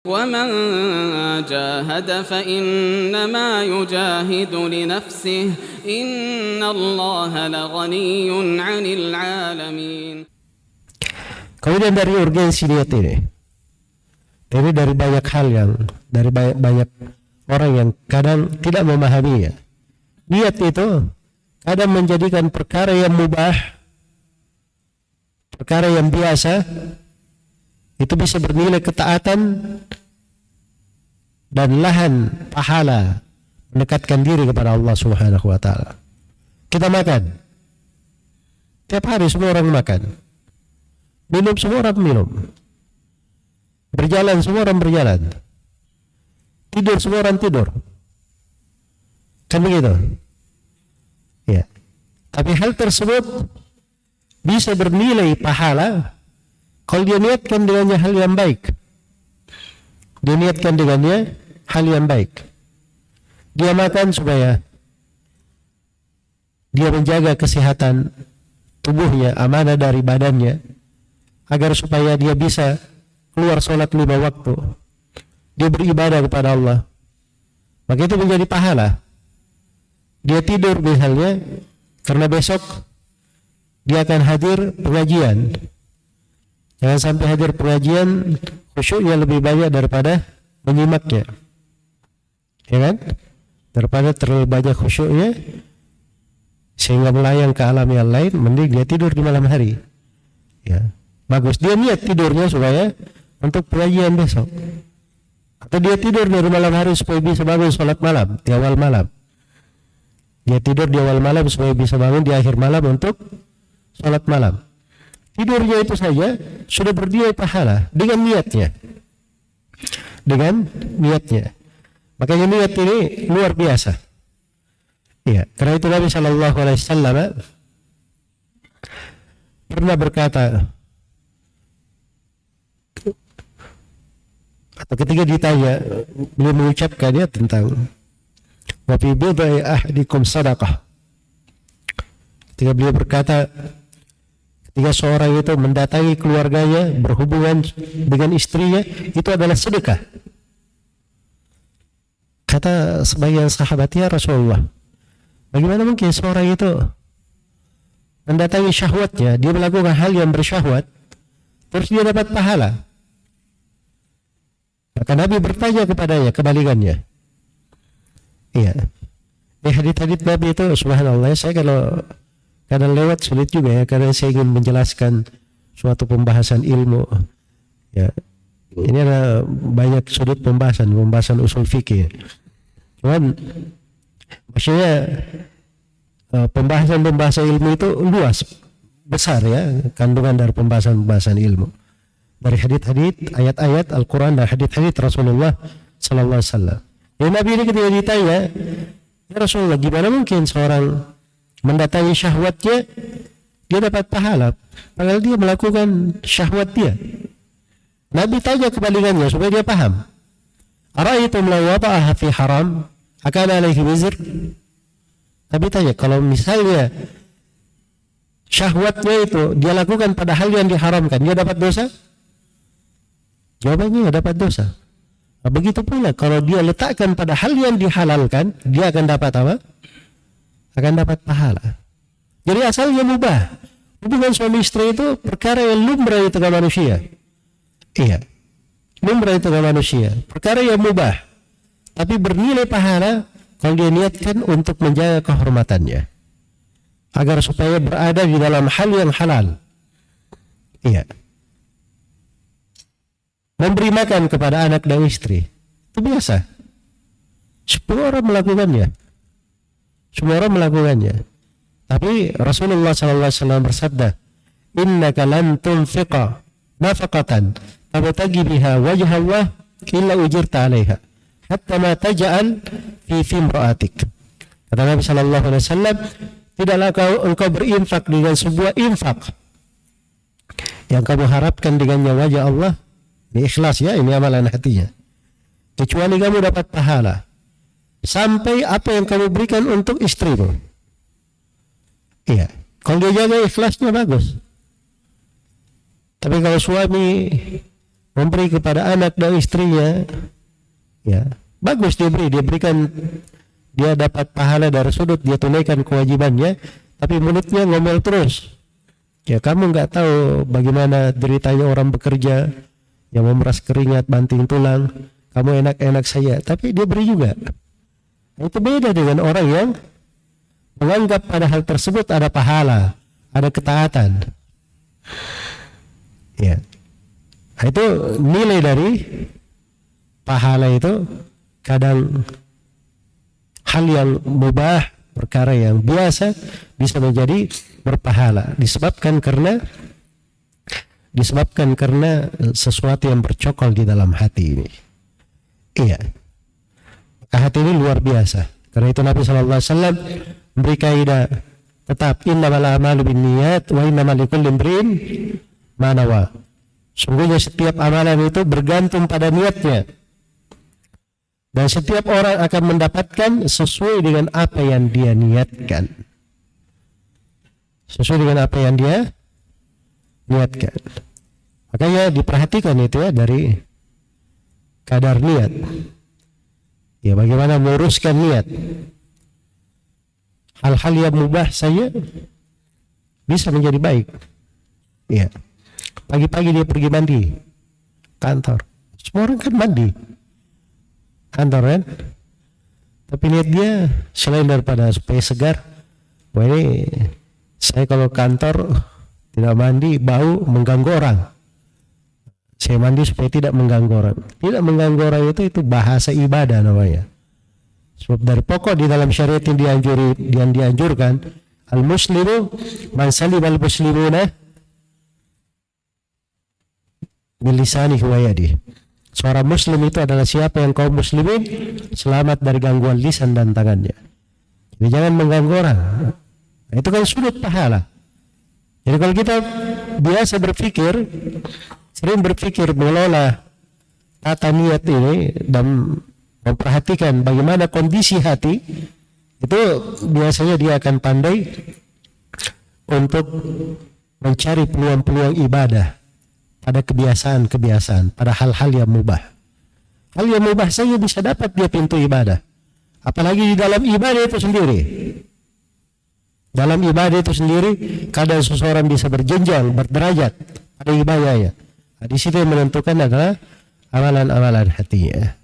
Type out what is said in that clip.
ومن جاهد فإنما يجاهد لنفسه إن الله لغني عن العالمين. Kemudian dari urgensi niat ini, dari banyak hal yang dari banyak orang yang kadang tidak memahaminya. Niat itu kadang menjadikan perkara yang mubah, perkara yang biasa, itu bisa bernilai ketaatan dan lahan pahala mendekatkan diri kepada Allah Subhanahu wa taala. Kita makan. Tiap hari semua orang makan. Minum semua orang minum. Berjalan semua orang berjalan. Tidur semua orang tidur. Kan begitu? Ya. Tapi hal tersebut bisa bernilai pahala kalau dia niatkan dengannya hal yang baik. Dia niatkan dengannya hal yang baik. Dia makan supaya dia menjaga kesehatan tubuhnya, amanah dari badannya, agar supaya dia bisa keluar sholat 5 waktu. Dia beribadah kepada Allah. Maka itu menjadi pahala. Dia tidur misalnya, karena besok dia akan hadir pengajian. Jangan sampai hadir pengajian khusyuknya lebih banyak daripada menyimaknya, ya kan? Daripada terlalu banyak khusyuknya sehingga melayang ke alam yang lain, mending dia tidur di malam hari. Ya, bagus. Dia niat tidurnya supaya untuk pengajian besok, atau dia tidur dari malam hari supaya bisa bangun sholat malam di awal malam. Dia tidur di awal malam supaya bisa bangun di akhir malam untuk sholat malam. Tidurnya itu saja sudah bernilai pahala dengan niatnya. Dengan niatnya. Makanya niat ini luar biasa. Ya, karena itu Nabi sallallahu alaihi wasallam pernah berkata, atau ketika ditanya, beliau mengucapkan ya tentang wa fi bid'i ahadikum sadaqah. Ketika beliau berkata, ketika seorang itu mendatangi keluarganya, berhubungan dengan istrinya, itu adalah sedekah. Kata sebagian sahabat, ya Rasulullah, bagaimana mungkin seorang itu mendatangi syahwatnya, dia melakukan hal yang bersyahwat, terus dia dapat pahala? Maka Nabi bertanya kepadanya, kebalikannya. Iya, di hadits Nabi itu subhanallah, saya kalau kadang lewat sulit juga ya, karena saya ingin menjelaskan suatu pembahasan ilmu. Ya, ini ada banyak sudut pembahasan usul fikih. Cuman maksudnya pembahasan ilmu itu luas, besar ya, kandungan dari pembahasan ilmu. Dari hadits-hadits, ayat-ayat Al-Quran dan hadits-hadits Rasulullah sallallahu alaihi wasallam. Ya, Nabi ini ketika ditanya, ya Rasulullah, gimana mungkin seorang mendatangi syahwatnya dia dapat pahala padahal dia melakukan syahwat dia? Nabi tanya kebalikannya supaya dia paham. Ara'aytum law wada'aha fi haram akana alaihi wizr? Nabi tanya, kalau misalnya syahwatnya itu dia lakukan pada hal yang diharamkan, dia dapat dosa? Jawabannya dapat dosa. Nah, begitu pula kalau dia letakkan pada hal yang dihalalkan, dia akan dapat apa? Akan dapat pahala. Jadi asalnya mubah. Hubungan suami istri itu perkara yang lumrah di tengah manusia. Iya, lumrah di tengah manusia. Perkara yang mubah, tapi bernilai pahala kalau dia niatkan untuk menjaga kehormatannya, agar supaya berada di dalam hal yang halal. Iya. Memberi makan kepada anak dan istri itu biasa. Semua orang melakukannya. Tapi Rasulullah SAW bersabda, innaka lan tunfiqa nafaqatan tabtaghi biha wajha Allah illa ujirta 'alaiha hatta ma taj'al fi imra'atik. Kata Nabi SAW, tidaklah engkau berinfak dengan sebuah infak yang kamu harapkan dengannya wajah Allah. Ini ikhlas ya, ini amalan hatinya, kecuali kamu dapat pahala sampai apa yang kamu berikan untuk istrimu. Iya, kalau dia jaga ikhlasnya bagus. Tapi kalau suami memberi kepada anak dan istrinya, ya bagus dia berikan, dia dapat pahala dari sudut dia tunaikan kewajibannya, tapi mulutnya ngomel terus. Ya kamu nggak tahu bagaimana deritanya orang bekerja yang memeras keringat, banting tulang, kamu enak-enak saja, tapi dia beri juga. Itu beda dengan orang yang menganggap pada hal tersebut ada pahala, ada ketaatan. Ya, itu nilai dari pahala itu. Kadang hal yang mubah, perkara yang biasa bisa menjadi berpahala disebabkan karena sesuatu yang bercokol di dalam hati ini. Iya, hati ini luar biasa. Karena itu Nabi SAW memberi kaidah tetap, innamal a'malu binniyat wa innamal likulli imri'in ma nawa. Sungguhnya setiap amalan itu bergantung pada niatnya, dan setiap orang akan mendapatkan sesuai dengan apa yang dia niatkan. Sesuai dengan apa yang dia niatkan. Makanya diperhatikan itu ya dari kadar niat. Ya bagaimana meluruskan niat. Hal-hal yang mubah saja bisa menjadi baik. Ya. Pagi-pagi dia pergi mandi kantor. Semua orang kan mandi kantor kan. Tapi niat dia selain daripada supaya segar, wah ini saya kalau kantor tidak mandi bau mengganggu orang. Saya mandi supaya tidak mengganggu orang. Tidak mengganggu orang itu bahasa ibadah namanya. Sebab dari pokok di dalam syariat yang dianjurkan, al-muslimu man salim al-muslimuna bilisanihi wa yadihi. Seorang muslim itu adalah siapa yang kaum muslimin selamat dari gangguan lisan dan tangannya. Jadi jangan mengganggu orang. Nah, itu kan sudut pahala. Jadi kalau kita biasa sering berpikir mengelola tata niat ini dan memperhatikan bagaimana kondisi hati, itu biasanya dia akan pandai untuk mencari peluang-peluang ibadah pada kebiasaan-kebiasaan, pada hal-hal yang mubah. Hal yang mubah saja bisa dapat dia pintu ibadah. Apalagi di dalam ibadah itu sendiri. Dalam ibadah itu sendiri, kadang seseorang bisa berjenjang, berderajat pada ibadahnya. Nah, di situ yang menentukan adalah amalan-amalan hatinya.